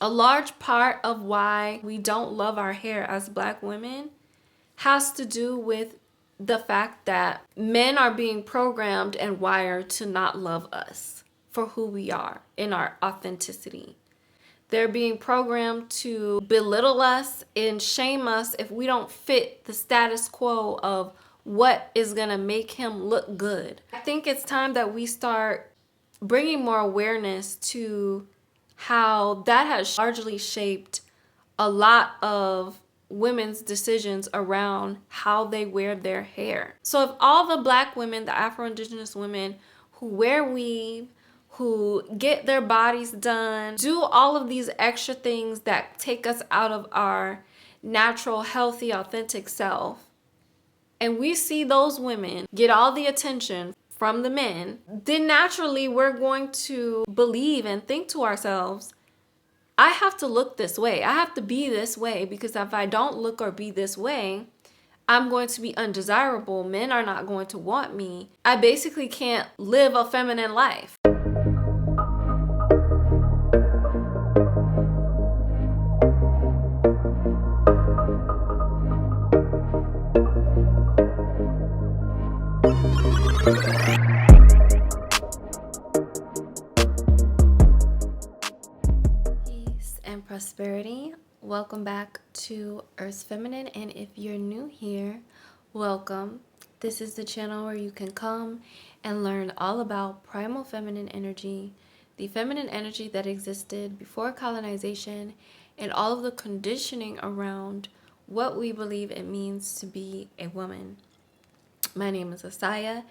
A large part of why we don't love our hair as Black women has to do with the fact that men are being programmed and wired to not love us for who we are in our authenticity. They're being programmed to belittle us and shame us if we don't fit the status quo of what is going to make him look good. I think it's time that we start bringing more awareness to how that has largely shaped a lot of women's decisions around how they wear their hair. So if all the Black women, the Afro-Indigenous women who wear weave, who get their bodies done, do all of these extra things that take us out of our natural, healthy, authentic self, and we see those women get all the attention from the men, then naturally we're going to believe and think to ourselves, I have to look this way. I have to be this way, because if I don't look or be this way, I'm going to be undesirable. Men are not going to want me. I basically can't live a feminine life. Peace and prosperity. Welcome back to Earth's Feminine, and if you're new here, welcome. This is the channel where you can come and learn all about primal feminine energy, the feminine energy that existed before colonization, and all of the conditioning around what we believe it means to be a woman. My name is Asaya,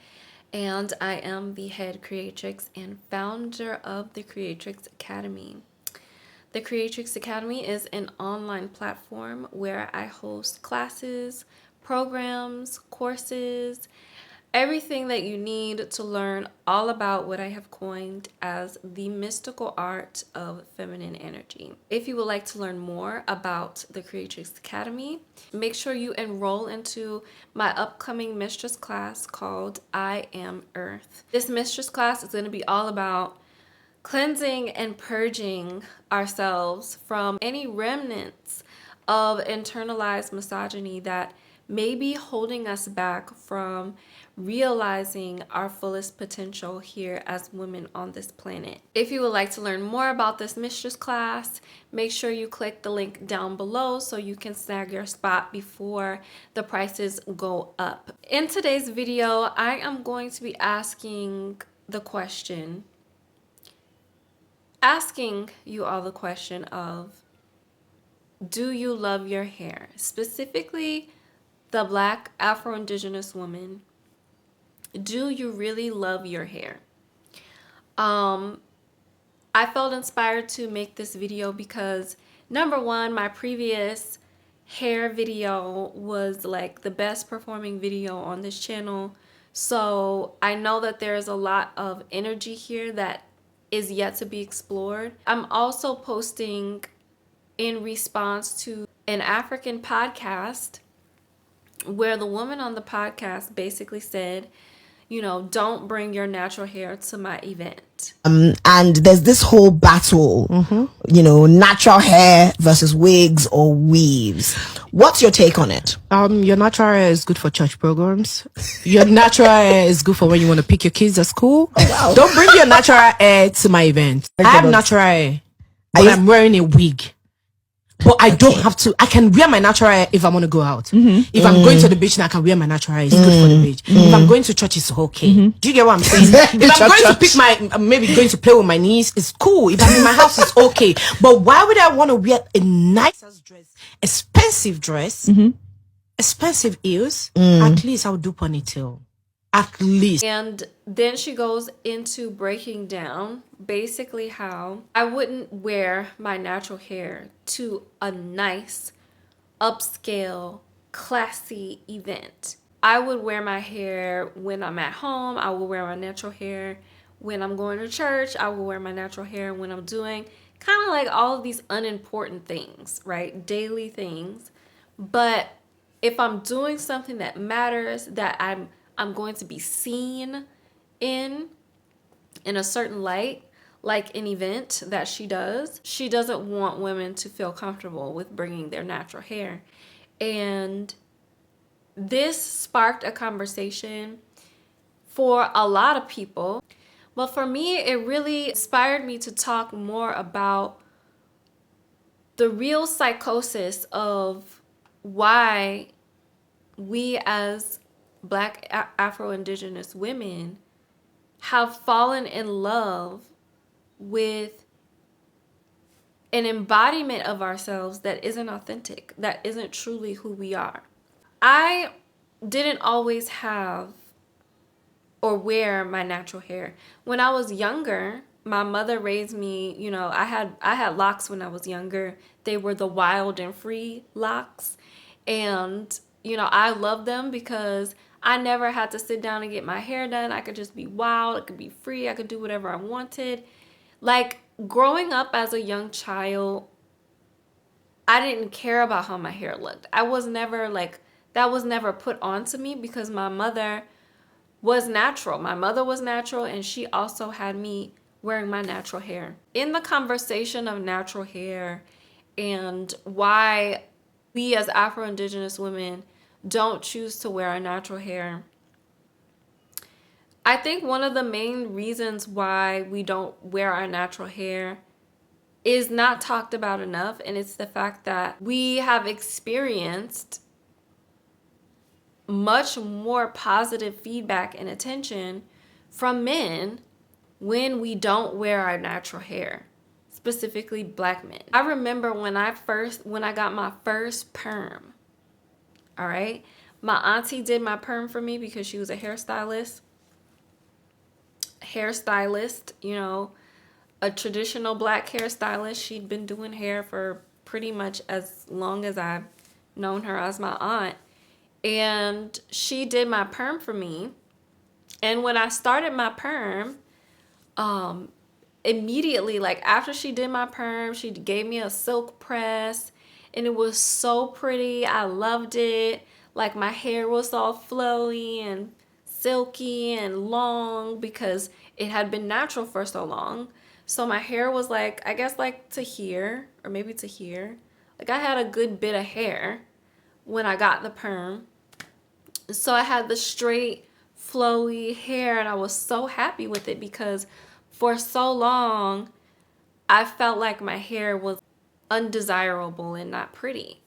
and I am the head creatrix and founder of the Creatrix Academy. The Creatrix Academy is an online platform where I host classes, programs, courses, everything that you need to learn all about what I have coined as the mystical art of feminine energy. If you would like to learn more about the Creatrix Academy, make sure you enroll into my upcoming Mistress class called I Am Earth. This Mistress class is going to be all about cleansing and purging ourselves from any remnants of internalized misogyny that may be holding us back from realizing our fullest potential here as women on this planet. If you would like to learn more about this Mistress class, make sure you click the link down below so you can snag your spot before the prices go up. In today's video, I am going to be asking you all the question of, do you love your hair? Specifically, the Black Afro-Indigenous woman. Do you really love your hair? I felt inspired to make this video because, number one, my previous hair video was like the best performing video on this channel. So I know that there's a lot of energy here that is yet to be explored. I'm also posting in response to an African podcast where the woman on the podcast basically said, you know, don't bring your natural hair to my event. And there's this whole battle, you know, natural hair versus wigs or weaves. What's your take on it? Your natural hair is good for church programs. Your natural hair is good for when you want to pick your kids at school. Oh, wow. Don't bring your natural hair to my event. I have natural hair, but I'm wearing a wig. But I don't have to. I can wear my natural hair if I want to go out. If I'm going to the beach, I can wear my natural hair. It's good for the beach. If I'm going to church, it's okay. Do you get what I'm saying? If I'm going to pick maybe going to play with my niece, it's cool. If I'm in my house, it's okay. But why would I want to wear a nice dress, expensive dress, expensive heels? At least I'll do ponytail. At least. And then she goes into breaking down basically how I wouldn't wear my natural hair to a nice, upscale, classy event. I would wear my hair when I'm at home. I will wear my natural hair when I'm going to church. I will wear my natural hair when I'm doing kind of like all of these unimportant things, right? Daily things. But if I'm doing something that matters, that I'm going to be seen in a certain light, like an event that she does. She doesn't want women to feel comfortable with bringing their natural hair. And this sparked a conversation for a lot of people. But for me, it really inspired me to talk more about the real psychosis of why we as Black Afro-Indigenous women have fallen in love with an embodiment of ourselves that isn't authentic, that isn't truly who we are. I didn't always have or wear my natural hair. When I was younger, my mother raised me, you know, I had locks when I was younger. They were the wild and free locks. And, you know, I loved them because I never had to sit down and get my hair done. I could just be wild, I could be free, I could do whatever I wanted. Like, growing up as a young child, I didn't care about how my hair looked. I was never like, that was never put onto me because my mother was natural. My mother was natural, and she also had me wearing my natural hair. In the conversation of natural hair and why we as Afro-Indigenous women don't choose to wear our natural hair, I think one of the main reasons why we don't wear our natural hair is not talked about enough, and it's the fact that we have experienced much more positive feedback and attention from men when we don't wear our natural hair, specifically Black men. I remember when I got my first perm, all right? My auntie did my perm for me because she was a hairstylist, you know, a traditional Black hairstylist. She'd been doing hair for pretty much as long as I've known her as my aunt. And she did my perm for me. And when I started my perm, immediately, like after she did my perm, she gave me a silk press, and it was so pretty. I loved it. Like, my hair was all flowy and silky and long because it had been natural for so long. So my hair was like, I guess like to here, or maybe to here. Like, I had a good bit of hair when I got the perm. So I had the straight, flowy hair, and I was so happy with it because for so long, I felt like my hair was undesirable and not pretty.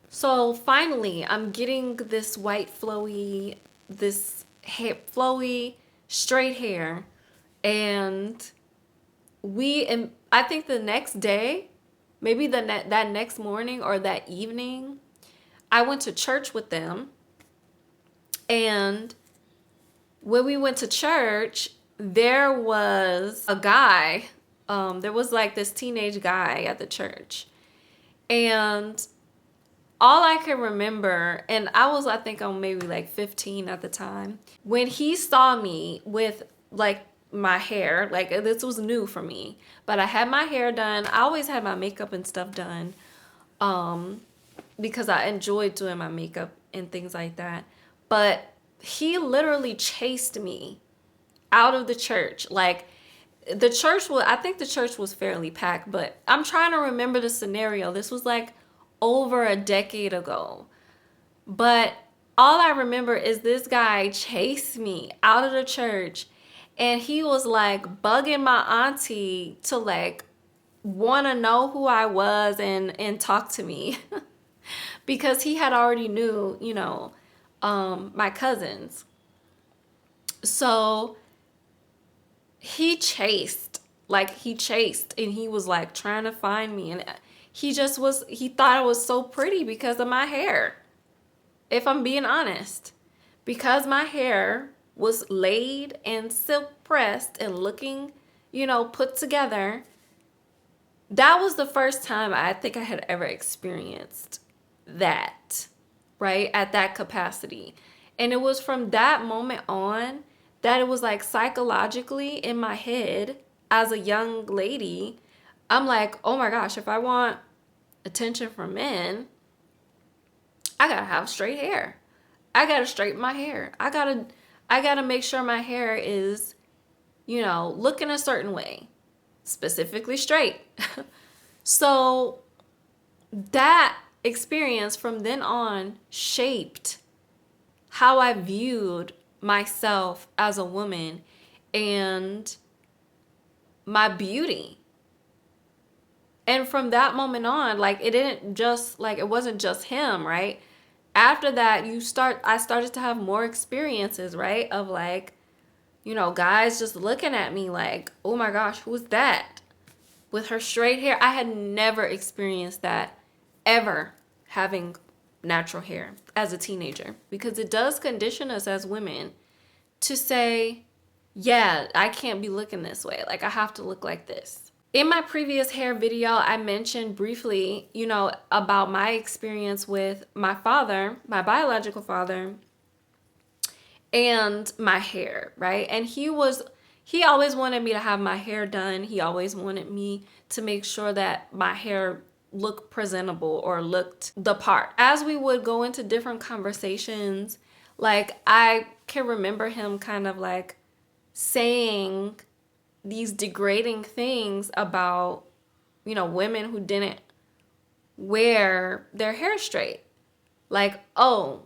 So finally, I'm getting this white, flowy, straight hair. And I think the next day, maybe that next morning or that evening, I went to church with them. And when we went to church, there was a guy, there was like this teenage guy at the church. And all I can remember, and I think I'm maybe like 15 at the time, when he saw me with like my hair, like this was new for me, but I had my hair done. I always had my makeup and stuff done, because I enjoyed doing my makeup and things like that. But he literally chased me out of the church. Like, I think the church was fairly packed, but I'm trying to remember the scenario. This was like over a decade ago. But all I remember is this guy chased me out of the church, and he was like bugging my auntie to like want to know who I was and talk to me because he had already knew, you know, my cousins. So he chased, and he was like trying to find me, and he thought I was so pretty because of my hair. If I'm being honest, because my hair was laid and silk pressed and looking, you know, put together, that was the first time I think I had ever experienced that, right, at that capacity. And it was from that moment on that it was like psychologically in my head as a young lady, I'm like, oh my gosh, if I want attention from men, I gotta have straight hair. I gotta straighten my hair. I gotta make sure my hair is, you know, looking a certain way. specifically straight. So that experience from then on shaped how I viewed myself as a woman and my beauty. And from that moment on, like, it wasn't just him, right? After that, I started to have more experiences, right? Of like, guys just looking at me like, oh my gosh, who's that? With her straight hair. I had never experienced that ever, having natural hair as a teenager, because it does condition us as women to say, yeah, I can't be looking this way. Like, I have to look like this. In my previous hair video, I mentioned briefly, about my experience with my father, my biological father, and my hair, right? And he always wanted me to have my hair done. He always wanted me to make sure that my hair looked presentable or looked the part. As we would go into different conversations, like, I can remember him kind of like saying these degrading things about, women who didn't wear their hair straight. Like, oh,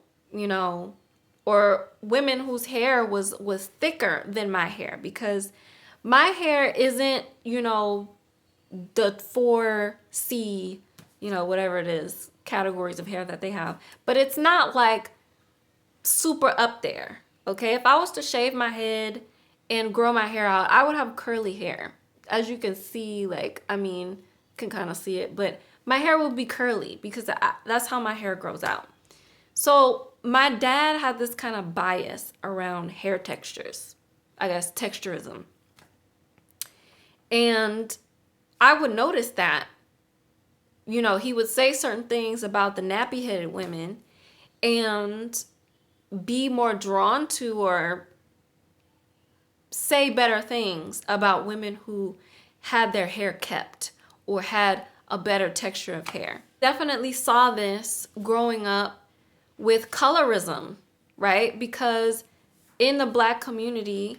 or women whose hair was thicker than my hair, because my hair isn't, the 4C, whatever it is, categories of hair that they have. But it's not like super up there, okay? If I was to shave my head and grow my hair out, I would have curly hair. As you can see, like, can kind of see it, but my hair will be curly because that's how my hair grows out. So my dad had this kind of bias around hair textures, I guess texturism. And I would notice that, he would say certain things about the nappy-headed women and be more drawn to or say better things about women who had their hair kept or had a better texture of hair. Definitely saw this growing up with colorism, right? Because in the Black community,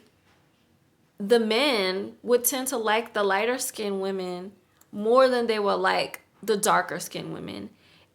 the men would tend to like the lighter skinned women more than they would like the darker skinned women.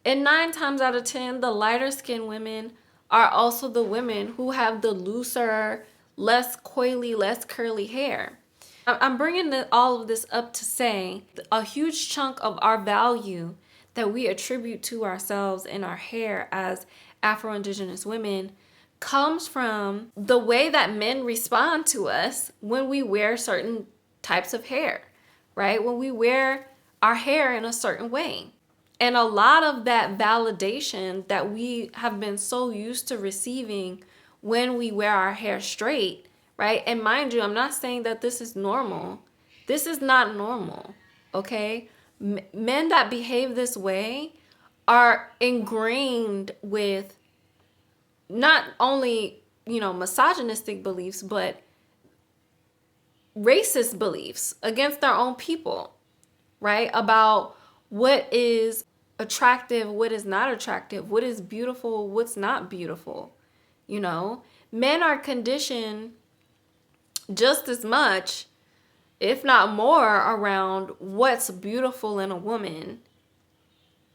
And 9 times out of 10, the lighter skinned women are also the women who have the looser, less coily, less curly hair. I'm bringing all of this up to say a huge chunk of our value that we attribute to ourselves and our hair as Afro-Indigenous women comes from the way that men respond to us when we wear certain types of hair, right? When we wear our hair in a certain way. And a lot of that validation that we have been so used to receiving when we wear our hair straight, right? And mind you, I'm not saying that this is normal. This is not normal, okay? Men that behave this way are ingrained with not only, misogynistic beliefs, but racist beliefs against their own people, right? About what is attractive, what is not attractive, what is beautiful, what's not beautiful. Men are conditioned just as much, if not more, around what's beautiful in a woman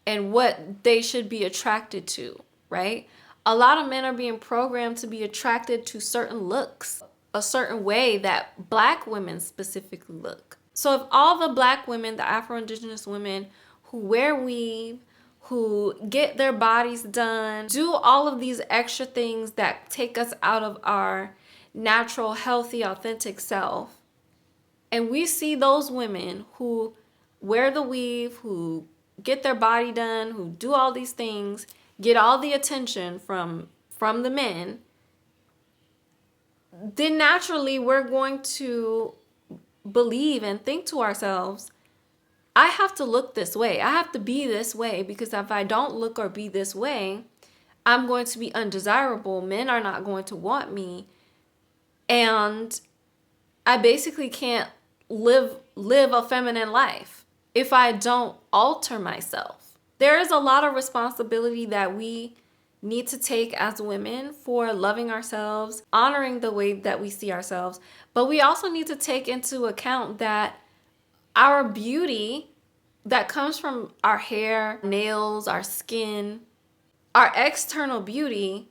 and what they should be attracted to, right? A lot of men are being programmed to be attracted to certain looks, a certain way that Black women specifically look. So if all the Black women, the Afro-Indigenous women who wear weave, who get their bodies done, do all of these extra things that take us out of our natural, healthy, authentic self, and we see those women who wear the weave, who get their body done, who do all these things, get all the attention from the men, then naturally we're going to believe and think to ourselves, I have to look this way. I have to be this way, because if I don't look or be this way, I'm going to be undesirable. Men are not going to want me. And I basically can't live a feminine life if I don't alter myself. There is a lot of responsibility that we need to take as women for loving ourselves, honoring the way that we see ourselves. But we also need to take into account that our beauty that comes from our hair, nails, our skin, our external beauty,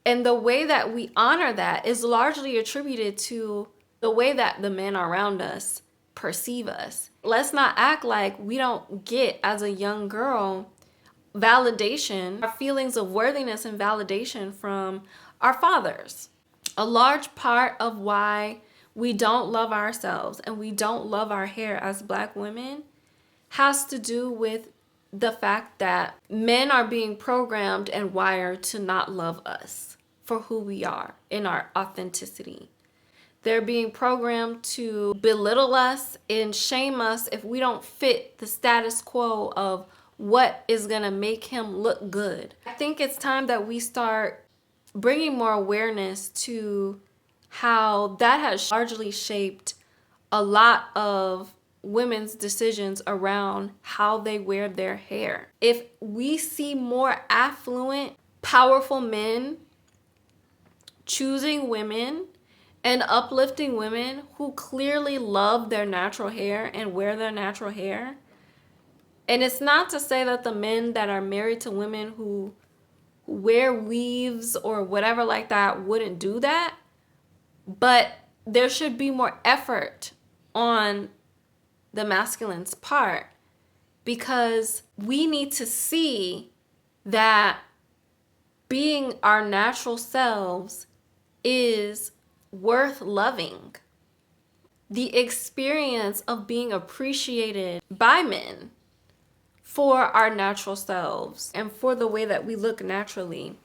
and the way that we honor that is largely attributed to the way that the men around us perceive us. Let's not act like we don't get, as a young girl, validation, our feelings of worthiness and validation from our fathers. A large part of why we don't love ourselves and we don't love our hair as Black women has to do with the fact that men are being programmed and wired to not love us for who we are in our authenticity. They're being programmed to belittle us and shame us if we don't fit the status quo of what is going to make him look good. I think it's time that we start bringing more awareness to how that has largely shaped a lot of women's decisions around how they wear their hair. If we see more affluent, powerful men choosing women and uplifting women who clearly love their natural hair and wear their natural hair, and it's not to say that the men that are married to women who wear weaves or whatever like that wouldn't do that, but there should be more effort on the masculine's part, because we need to see that being our natural selves is worth loving. The experience of being appreciated by men for our natural selves and for the way that we look naturally,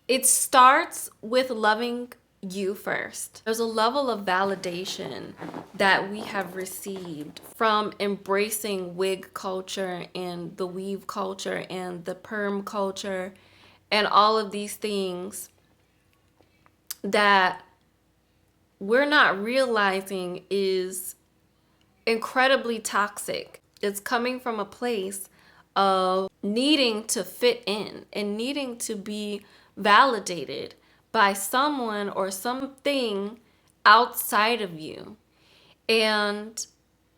it starts with loving you first. There's a level of validation that we have received from embracing wig culture and the weave culture and the perm culture and all of these things that we're not realizing is incredibly toxic. It's coming from a place of needing to fit in and needing to be validated by someone or something outside of you. And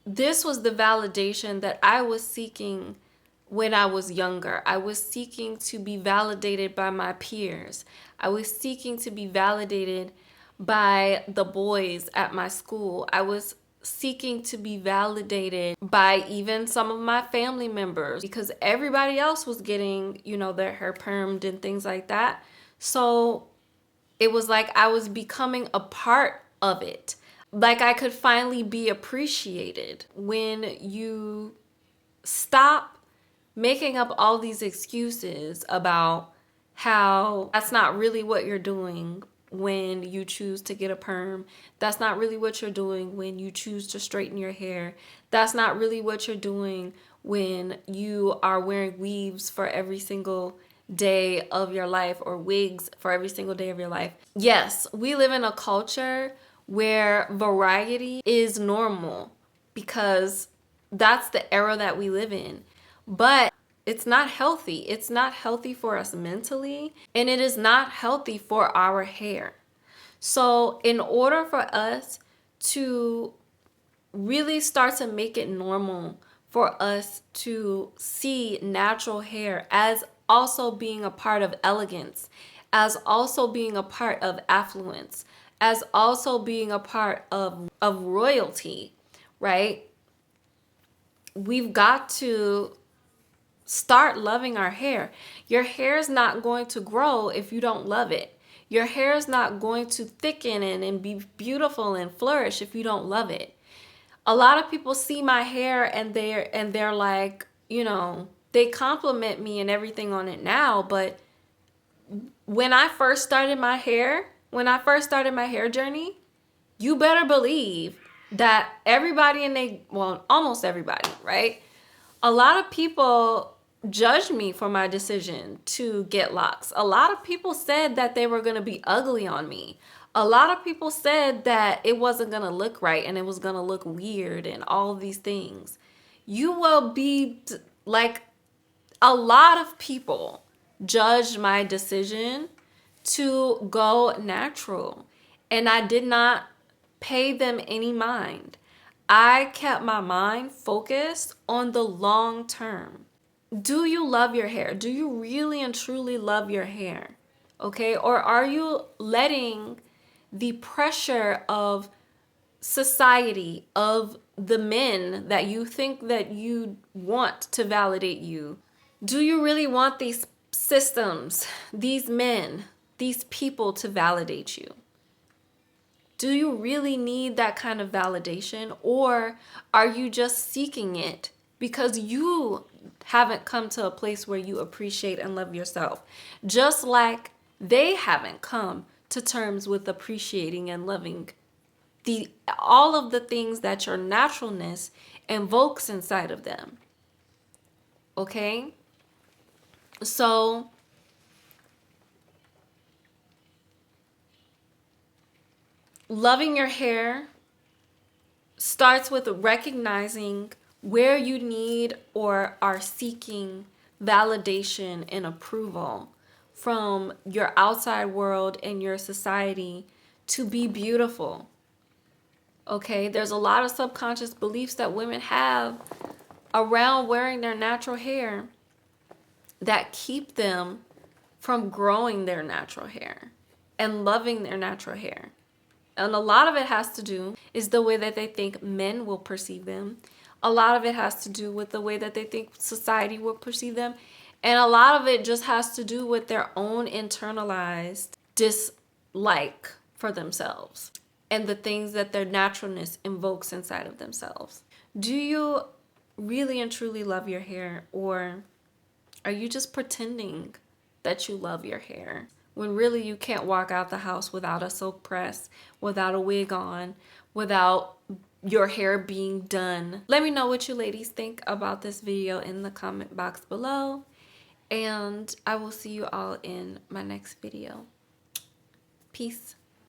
this was the validation that I was seeking when I was younger. I was seeking to be validated by my peers. I was seeking to be validated by the boys at my school. I was seeking to be validated by even some of my family members, because everybody else was getting, their hair permed and things like that. So it was like I was becoming a part of it. Like I could finally be appreciated. When you stop making up all these excuses about how that's not really what you're doing when you choose to get a perm. That's not really what you're doing when you choose to straighten your hair. That's not really what you're doing when you are wearing weaves for every single day of your life or wigs for every single day of your life. Yes, we live in a culture where variety is normal because that's the era that we live in. But it's not healthy. It's not healthy for us mentally, and it is not healthy for our hair. So in order for us to really start to make it normal for us to see natural hair as also being a part of elegance, as also being a part of affluence, as also being a part of royalty, right? We've got to start loving our hair. Your hair is not going to grow if you don't love it. Your hair is not going to thicken and be beautiful and flourish if you don't love it. A lot of people see my hair and they're like, they compliment me and everything on it now, but when I first started my hair journey, you better believe that almost everybody, right? A lot of people judged me for my decision to get locks. A lot of people said that they were going to be ugly on me. A lot of people said that it wasn't going to look right and it was going to look weird and all these things. You will be like, a lot of people judged my decision to go natural, and I did not pay them any mind. I kept my mind focused on the long term. Do you love your hair? Do you really and truly love your hair? Okay? Or are you letting the pressure of society, of the men that you think that you want to validate you? Do you really want these systems, these men, these people to validate you? Do you really need that kind of validation, or are you just seeking it because you haven't come to a place where you appreciate and love yourself? Just like they haven't come to terms with appreciating and loving all of the things that your naturalness invokes inside of them. Okay? So loving your hair starts with recognizing where you need or are seeking validation and approval from your outside world and your society to be beautiful. Okay, there's a lot of subconscious beliefs that women have around wearing their natural hair that keep them from growing their natural hair and loving their natural hair. And a lot of it has to do is the way that they think men will perceive them. A lot of it has to do with the way that they think society will perceive them. And a lot of it just has to do with their own internalized dislike for themselves and the things that their naturalness invokes inside of themselves. Do you really and truly love your hair, or are you just pretending that you love your hair when really you can't walk out the house without a silk press, without a wig on, without your hair being done? Let me know what you ladies think about this video in the comment box below, and I will see you all in my next video. Peace.